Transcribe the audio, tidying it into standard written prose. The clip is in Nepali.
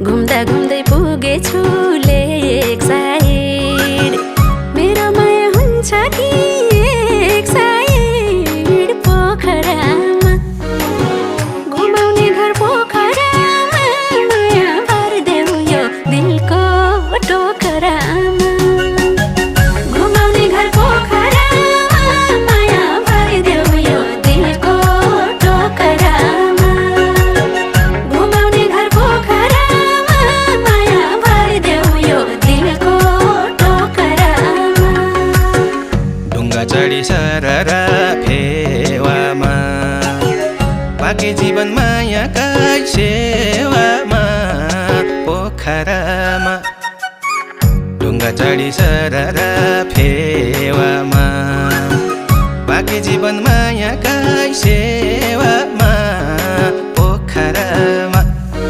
घुम्दा घुम्दै पुगेछु लेक साइड मेरो माया हुन्छ कि एक साइड पोखरामा घुमाउने घर पोखरामा माया भरिदेऊ यो दिलको टोकरामा घुमाउने घर पोखरामा माया भरिदेऊ यो दिलको टोकरामा घुमाउने घर पोखरामा माया भरिदेऊ यो दिलको टोकरामा ढुङ्गा चढी सररा फेवामा बाँकी जीवन मायाकै सेवामा पोखरामा ढुङ्गा चढी सररा फेवामा बाँकी जीवन मायाकै